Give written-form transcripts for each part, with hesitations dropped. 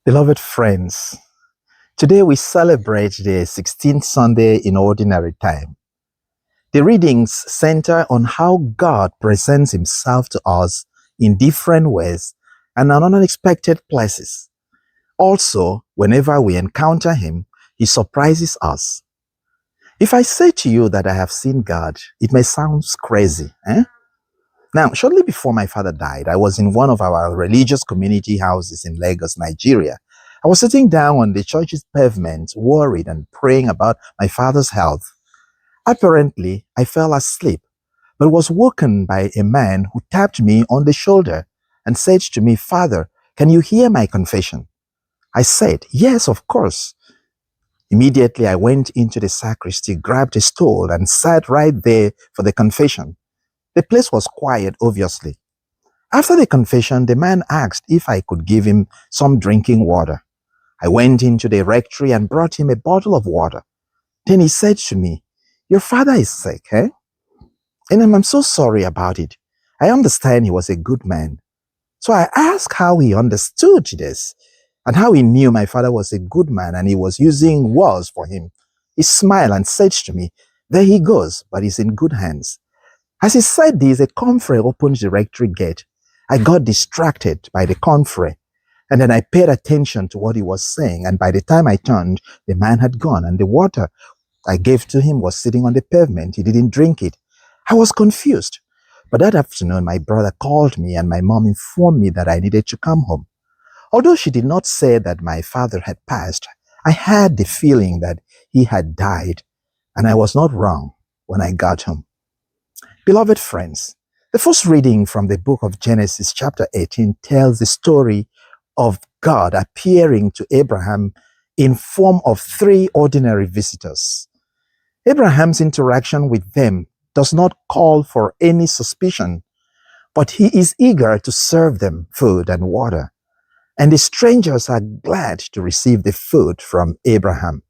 Beloved friends, today we celebrate the 16th Sunday in Ordinary Time. The readings center on how God presents Himself to us in different ways and in unexpected places. Also, whenever we encounter Him, He surprises us. If I say to you that I have seen God, it may sound crazy. Now, shortly before my father died, I was in one of our religious community houses in Lagos, Nigeria. I was sitting down on the church's pavement, worried and praying about my father's health. Apparently, I fell asleep, but was woken by a man who tapped me on the shoulder and said to me, "Father, can you hear my confession?" I said, "Yes, of course." Immediately, I went into the sacristy, grabbed a stool, and sat right there for the confession. The place was quiet, obviously. After the confession, the man asked if I could give him some drinking water. I went into the rectory and brought him a bottle of water. Then he said to me, "Your father is sick, eh?" And I'm so sorry about it. I understand he was a good man. So I asked how he understood this and how he knew my father was a good man and he was using words for him. He smiled and said to me, "There he goes, but he's in good hands." As he said this, a comfrey opened the rectory gate. I got distracted by the comfrey, and then I paid attention to what he was saying, and by the time I turned, the man had gone, and the water I gave to him was sitting on the pavement. He didn't drink it. I was confused. But that afternoon, my brother called me, and my mom informed me that I needed to come home. Although she did not say that my father had passed, I had the feeling that he had died, and I was not wrong when I got home. Beloved friends, the first reading from the book of Genesis chapter 18 tells the story of God appearing to Abraham in form of three ordinary visitors. Abraham's interaction with them does not call for any suspicion, but he is eager to serve them food and water. And the strangers are glad to receive the food from Abraham.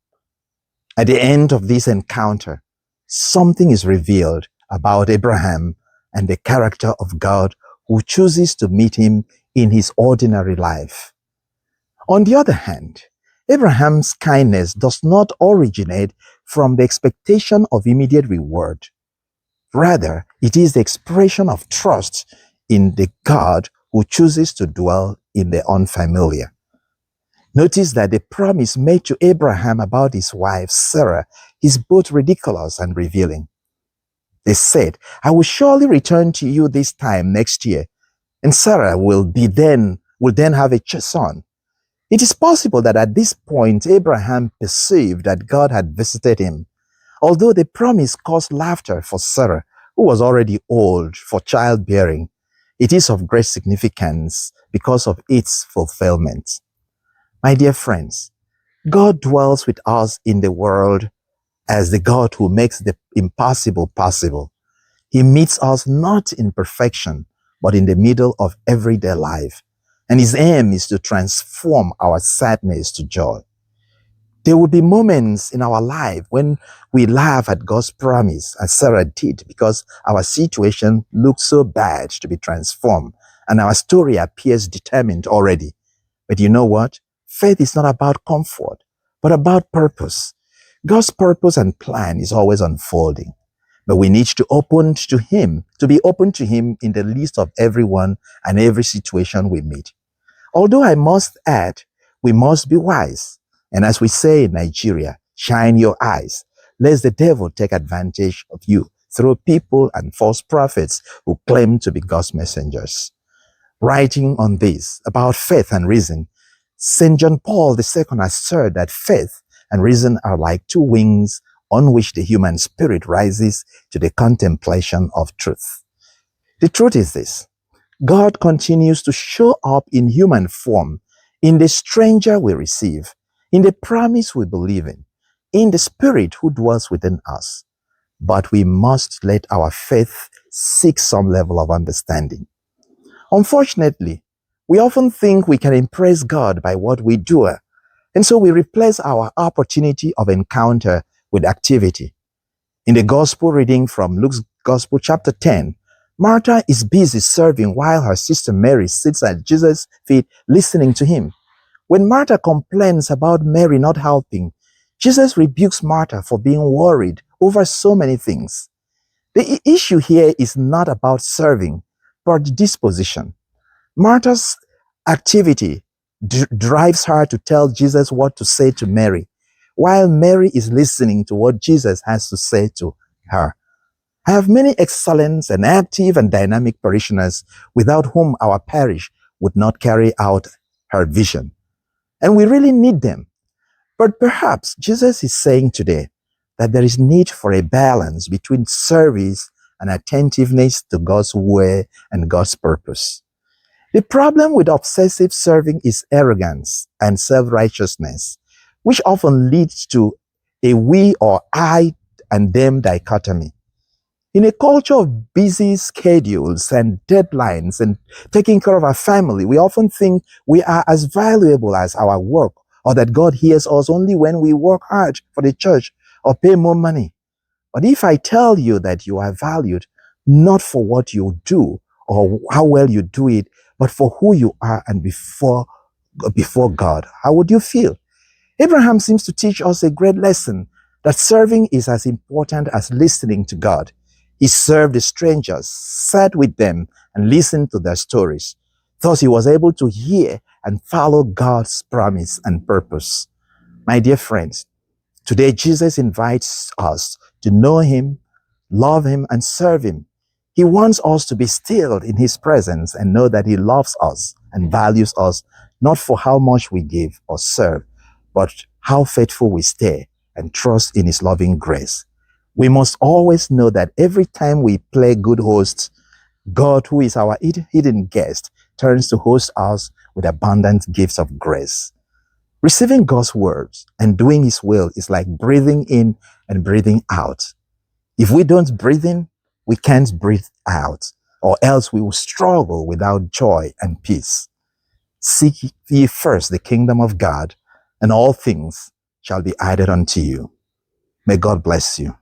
At the end of this encounter, something is revealed about Abraham and the character of God who chooses to meet him in his ordinary life. On the other hand, Abraham's kindness does not originate from the expectation of immediate reward. Rather, it is the expression of trust in the God who chooses to dwell in the unfamiliar. Notice that the promise made to Abraham about his wife, Sarah, is both ridiculous and revealing. They said, "I will surely return to you this time next year, and Sarah will then have a son." It is possible that at this point, Abraham perceived that God had visited him, although the promise caused laughter for Sarah, who was already old for childbearing. It is of great significance because of its fulfillment. My dear friends, God dwells with us in the world as the God who makes the impossible possible. He meets us not in perfection, but in the middle of everyday life. And His aim is to transform our sadness to joy. There will be moments in our life when we laugh at God's promise, as Sarah did, because our situation looks so bad to be transformed, and our story appears determined already. But you know what? Faith is not about comfort, but about purpose. God's purpose and plan is always unfolding. But we need to be open to Him in the least of everyone and every situation we meet. Although I must add, we must be wise. And as we say in Nigeria, shine your eyes, lest the devil take advantage of you through people and false prophets who claim to be God's messengers. Writing on this about faith and reason, St. John Paul II asserted that faith and reason are like two wings on which the human spirit rises to the contemplation of truth. The truth is this: God continues to show up in human form, in the stranger we receive, in the promise we believe in the Spirit who dwells within us. But we must let our faith seek some level of understanding. Unfortunately, we often think we can impress God by what we do, and so we replace our opportunity of encounter with activity. In the gospel reading from Luke's Gospel, chapter 10, Martha is busy serving while her sister Mary sits at Jesus' feet listening to him. When Martha complains about Mary not helping, Jesus rebukes Martha for being worried over so many things. The issue here is not about serving, but disposition. Martha's activity drives her to tell Jesus what to say to Mary, while Mary is listening to what Jesus has to say to her. I have many excellent and active and dynamic parishioners without whom our parish would not carry out her vision. And we really need them. But perhaps Jesus is saying today that there is need for a balance between service and attentiveness to God's way and God's purpose. The problem with obsessive serving is arrogance and self-righteousness, which often leads to a we or I and them dichotomy. In a culture of busy schedules and deadlines and taking care of our family, we often think we are as valuable as our work, or that God hears us only when we work hard for the church or pay more money. But if I tell you that you are valued not for what you do or how well you do it, but for who you are and before God, how would you feel? Abraham seems to teach us a great lesson that serving is as important as listening to God. He served the strangers, sat with them, and listened to their stories. Thus, he was able to hear and follow God's promise and purpose. My dear friends, today Jesus invites us to know him, love him, and serve him. He wants us to be stilled in his presence and know that he loves us and values us, not for how much we give or serve, but how faithful we stay and trust in his loving grace. We must always know that every time we play good hosts, God, who is our hidden guest, turns to host us with abundant gifts of grace. Receiving God's words and doing his will is like breathing in and breathing out. If we don't breathe in, we can't breathe out, or else we will struggle without joy and peace. Seek ye first the kingdom of God, and all things shall be added unto you. May God bless you.